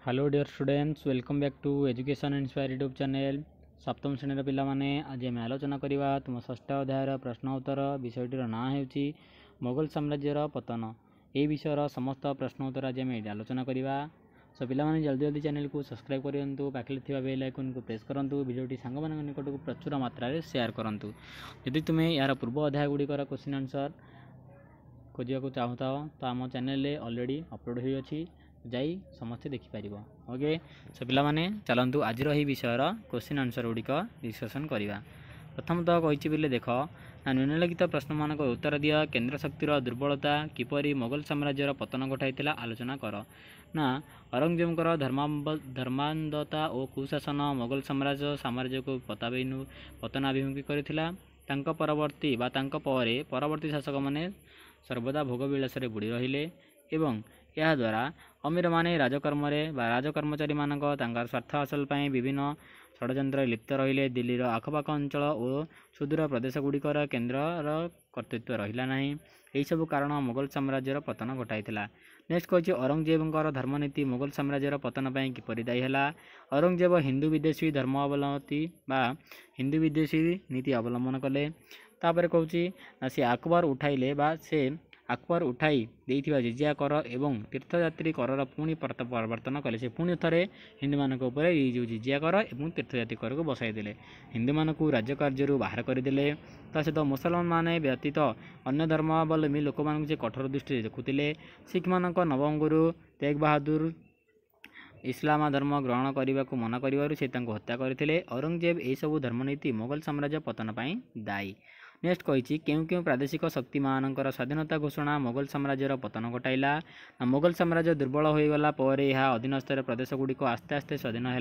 Hello dear students welcome back to education inspire YouTube channel. सप्तम श्रेणी पिला माने आज आम आलोचना करवा तुम षष्ठ अध्यायर प्रश्न उत्तर विषयटीर ना हो मोगल साम्राज्यर पतन। यह विषय समस्त प्रश्न उत्तर आज आम आलोचना करवा। सो पिला माने जल्दी जल्दी चैनल को सब्सक्राइब करूँ, पाखे बेल आइकन को प्रेस करूँ, भिडियोटी सांग मान निकट को प्रचुर मात्रा शेयर करूँ। यदि तुम्हें यार पूर्व अध्याय गुड़िकर क्वेश्चन आंसर खोजा चाहूँ तो आम चैनल ऑलरेडी अपलोड होती जाई समस्ते देखिपर। ओके सो पिला माने चलतु आज विषयर क्वेश्चन आंसर गुड़िक डिस्कसन करवा। प्रथमतः कही बोले देख ना निम्नलिखित प्रश्न मान उत्तर दिया। केन्द्र शक्तिर दुर्बलता किपरि मोगल साम्राज्यर पतन घटाई आलोचना कर। ना औरंगजेबकर धर्मांधता और कुशासन मोगल साम्राज्य को पतनाभिमुखी करथिला। तांको परवर्ती परवर्ती शासक माने सर्वदा भोग विलास बुड़ी रहिले एवं यह द्वारा अमीर माने राजकर्मचारी मानक स्वार्थ हासिल विभिन्न षड्यंत्र लिप्त रहिले। दिल्लीर आखपाख अंचल और सुदूर प्रदेश गुड़िकर केन्द्रर कर्तृत्व रहिला नहीं। यही सब कारण मोगल साम्राज्यर पतन घटाई। नेक्स्ट कही औरंगजेबर धर्मनीति मोगल साम्राज्यर पतन पर किपरि दायी है। औरंगजेब हिंदू विदेशी धर्मावलंबी हिंदू विदेशी नीति अवलंबन कले। तापर कहूँ सी अकबर उठाई देइथिबा जिजिया कर एवं तीर्थयात्री करर पुणी प्रवर्तन कले। से पुणी थे हिंदू मानक जो जिजिया कर एवं तीर्थयात्री कर को बसाई देले। हिंदू मानक राज्य कार्य बाहर करदे। ता सहित मुसलमान माने व्यतीत अन्य धर्मावलंबी लोक मानक से कठोर दृष्टि देखुले। सिख मानक नवम गुरु तेग बहादुर इस्लाम धर्म ग्रहण करने को मना कर हत्या करते। औरंगजेब यह सब धर्मनीति मोगल साम्राज्य पतन पर दायी। नेक्स्ट कही क्यों प्रादेशिक शक्ति मानकर स्वाधीनता घोषणा मोगल साम्राज्यर पतन घटाइला। मोगल साम्राज्य दुर्बल होगला यह अधीनस्थ प्रदेश गुड़िक आस्ते आस्ते स्वाधीन है।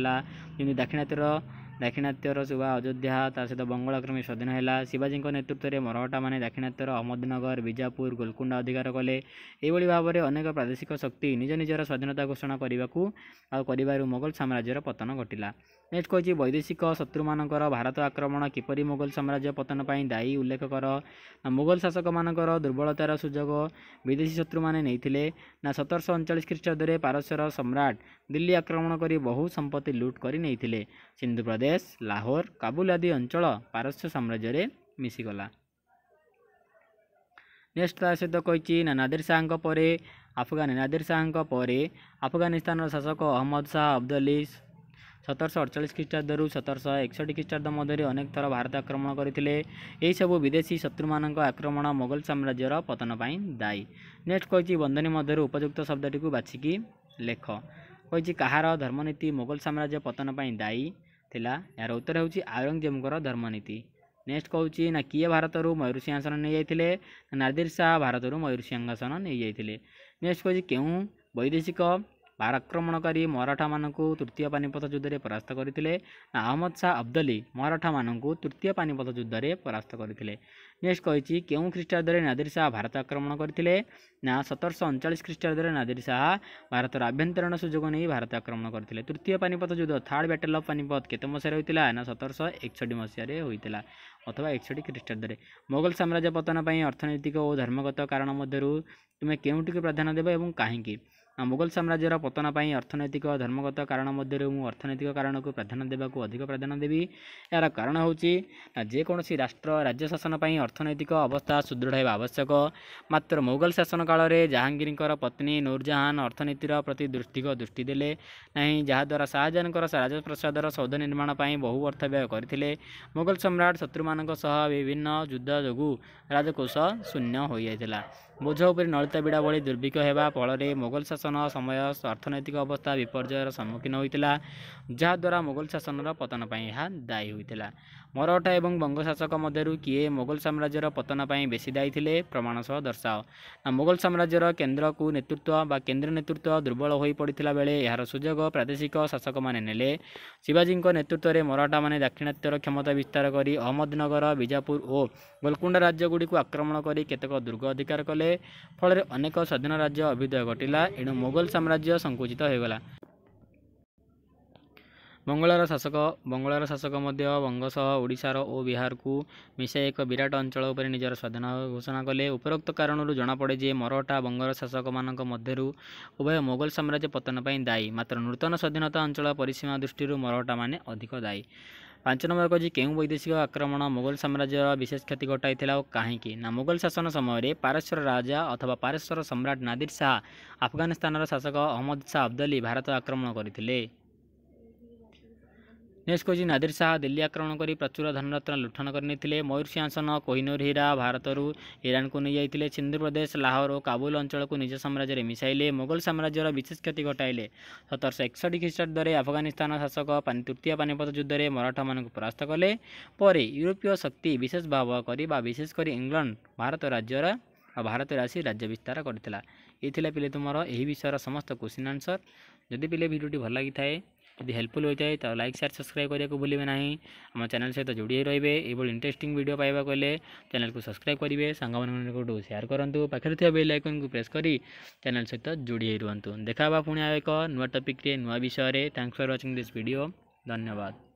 दाक्षिणात्यर सुबा अयोध्या ता सहित बंगाल क्रमे स्वाधीन है। शिवाजी नेतृत्व में मराठा माने दाक्षिणात्यर अहमदनगर बीजापुर गोलकुंडा अधिकार कले। यह भाव में अनेक प्रादेशिक शक्ति निज निजर स्वाधीनता घोषणा करने मोगल साम्राज्यर पतन घटिला। नेक्स्ट कही वैदेशिक शत्रु मानकर भारत आक्रमण किपरि मोगल साम्राज्य पतन पर दायी उल्लेख कर। मोगल शासक मानकर दुर्बलतार सुजोग विदेशी शत्रु माने नैथिले। ना 1739 ख्रीष्टाब्द पारस्यर सम्राट दिल्ली आक्रमण कर बहु संपत्ति लुट कर नैथिले। सिंधु प्रदेश लाहौर काबुल आदि अंचल पारस्य साम्राज्य मिसीगला। नेक्स्ट सहित कही नादिर शाह अफगानिस्तान शासक अहमद शाह अब्दाली 1748 ख्रीष्टाब्द 1761 ख्रीष्टाब्द मध्य अनेक थर भारत आक्रमण करते। यही सब विदेशी शत्रु मान आक्रमण मोगल साम्राज्यर पतन पर दायी। नेक्स्ट कही बंधनी मध्य उपयुक्त शब्दटी को बाछिकी लेख। कही कहार धर्मनीति मोगल साम्राज्य पतन पर दायी थिला। यार उत्तर होउची औरंगजेबकर धर्मनीति। नेक्स्ट कहूँ ना किए भारत मयूर सिंहासन नहीं जाते। नादिर शाह भारत मयूर सिंहासन नहीं जाते। नेक्स्ट कही क्यों वैदेशिक आक्रमणकारी मराठा मानक तृतीय पानीपत युद्ध में परास्त करते। अहमद शाह अब्दाली मराठा मानक तृतीय पानीपत युद्ध में परास्त करते। नेक्स्ट कही क्यों ख्रीष्टाब्द नादिर शाह भारत आक्रमण करते। 1739 ख्रीष्टाब्द नादिर शाह भारत आभ्यंतरण सुजोग नहीं भारत आक्रमण करते। तृतीय पानीपत युद्ध थर्ड बैटल ऑफ पानीपत केते मसीह होता ना 1761 मसीह होता अथवा 61 ख्रीष्टाब्द। मोगल साम्राज्य पतन पर अर्थनैतिक और धर्मगत कारण मध्य तुम्हें केउटिक प्राधान्य देव और कहीं। मोगल साम्राज्यर पतन पर अर्थनैतिक और धर्मगत कारण मध्य अर्थनैतिक कारण को प्राधान्य देवाक अधिक प्राधान्य देवी। यार कारण हूँ जेकोसी राष्ट्र राज्य शासन पर अर्थनैतिक अवस्था सुदृढ़ होगा आवश्यक। मात्र मोगल शासन काल में जहांगीर पत्नी नूरजहान अर्थनीतिर प्रति दृष्टि देले नहीं, जहाद्वारा शाहजहान राजप्रसादर सौध निर्माण पर बहु अर्थ व्यय करते। मोगल सम्राट शत्रु मानक सह विभिन्न युद्ध जोगु राजकोष शून्य हो जाता। बोझ उपर नलिता बिड़ा भली दुर्भिक्ष होगा फल मोगल शासन समय अर्थनैतिक अवस्था विपर्ययर सम्मुखीन होता, जहाद्वारा मोगल शासन पतन पर यह दायी होता। मराठा एवं बंग शासक मध्य किए मोगल साम्राज्यर पतन पर बेसी दायी थे प्रमाण सह दर्शाओ। मोगल साम्राज्यर केन्द्र को केन्द्र नेतृत्व दुर्बल हो पड़ा बेले यार सुजोग प्रादेशिक शासक माने नेले। शिवाजी नेतृत्व में मराठा माने दाक्षिणात्यर क्षमता विस्तार कर अहमदनगर बीजापुर और गोलकुंडा राज्य गुड़ी आक्रमण कर केतक दुर्ग अधिकार कले। फल अनेक स्वाधीन राज्य अभ्युदय घटिला। एणु मोगल साम्राज्य संकुचित होगला। ବଙ୍ଗଳାର ଶାସକ ମଧ୍ୟ ବଙ୍ଗ ସହ ଓଡ଼ିଶାର ଓ ବିହାରକୁ ମିଶାଇ ଏକ ବିରାଟ ଅଞ୍ଚଳ ଉପରେ ନିଜର ସ୍ୱାଧୀନତା ଘୋଷଣା କଲେ। ଉପରୋକ୍ତ କାରଣରୁ ଜଣାପଡ଼େ ଯେ ମରହଟ୍ଟା ବଙ୍ଗର ଶାସକମାନଙ୍କ ମଧ୍ୟରୁ ଉଭୟ ମୋଗଲ ସାମ୍ରାଜ୍ୟ ପତନ ପାଇଁ ଦାୟୀ, ମାତ୍ର ନୂତନ ସ୍ୱାଧୀନତା ଅଞ୍ଚଳ ପରିସୀମା ଦୃଷ୍ଟିରୁ ମରହଟ୍ଟାମାନେ ଅଧିକ ଦାୟୀ। 5 ନମ୍ବର ଅଛି କେଉଁ ବୈଦେଶିକ ଆକ୍ରମଣ ମୋଗଲ ସାମ୍ରାଜ୍ୟର ବିଶେଷ କ୍ଷତି ଘଟାଇଥିଲା ଓ କାହିଁକି? ନା ମୋଗଲ ଶାସନ ସମୟରେ ପାରସ୍ୟର ରାଜା ଅଥବା ପାରସ୍ୟର ସମ୍ରାଟ ନାଦିର ଶାହ ଆଫଗାନିସ୍ତାନର ଶାସକ ଅହମ୍ମଦ ଶାହ ଅବ୍ଦାଲୀ ଭାରତ ଆକ୍ରମଣ କରିଥିଲେ। ନେକ୍ସଟ ହେଉଛି ନାଦିର ଶାହ ଦିଲ୍ଲୀ ଆକ୍ରମଣ କରି ପ୍ରଚୁର ଧନରତ୍ନ ଲୁଣ୍ଠନ କରିନେଇଥିଲେ। ମୟୂର ସିଂହାସନ କୋହିନୂର ହୀରା ଭାରତରୁ ଇରାନକୁ ନେଇଯାଇଥିଲେ। ସିନ୍ଧୁ ପ୍ରଦେଶ ଲାହୋର ଓ କାବୁଲ ଅଞ୍ଚଳକୁ ନିଜ ସାମ୍ରାଜ୍ୟରେ ମିଶାଇଲେ। ମୋଗଲ ସାମ୍ରାଜ୍ୟର ବିଶେଷ କ୍ଷତି ଘଟାଇଲେ। 1761 ଖ୍ରୀଷ୍ଟାବ୍ଦରେ ଆଫଗାନିସ୍ତାନ ଶାସକ ତୃତୀୟ ପାନିପତ ଯୁଦ୍ଧରେ ମରାଠାମାନଙ୍କୁ ପରାସ୍ତ କଲେ। ପରେ ୟୁରୋପୀୟ ଶକ୍ତି ବିଶେଷ ଭାବ କରି ବିଶେଷ କରି ଇଂଲଣ୍ଡ ଭାରତରେ ଆସି ରାଜ୍ୟ ବିସ୍ତାର କରିଥିଲା। এই ଥିଲା ପିଲେ ତୁମର ଏହି ବିଷୟର ସମସ୍ତ କ୍ୱେଶ୍ଚିନ୍ ଆନ୍ସର୍। ଯଦି ପିଲେ ଭିଡ଼ିଓଟି ଭଲ ଲାଗିଥାଏ, ଯଦି ହେଲ୍ପଫୁଲ୍ ହୋଇଥାଏ ତ ଲାଇକ୍ ସେୟାର ସବସ୍କ୍ରାଇବ୍ କରିବାକୁ ଭୁଲିବେ ନାହିଁ। ଆମ ଚ୍ୟାନେଲ୍ ସହିତ ଯୋଡ଼ି ହୋଇ ରହିବେ। ଏଭଳି ଇଣ୍ଟରେଷ୍ଟିଂ ଭିଡ଼ିଓ ପାଇବାକୁ ହେଲେ ଚ୍ୟାନେଲ୍କୁ ସବସ୍କ୍ରାଇବ୍ କରିବେ, ସାଙ୍ଗମାନଙ୍କୁ ସେୟାର କରନ୍ତୁ, ପାଖରେ ଥିବା ବେଲ୍ ଆଇକନ୍କୁ ପ୍ରେସ୍ କରି ଚ୍ୟାନେଲ୍ ସହିତ ଯୋଡ଼ି ହୋଇ ରୁହନ୍ତୁ। ଦେଖା ହେବା ପୁଣି ଆଉ ଏକ ନୂଆ ଟପିକ୍ରେ ନୂଆ ବିଷୟରେ। Thanks for watching this video. ଧନ୍ୟବାଦ।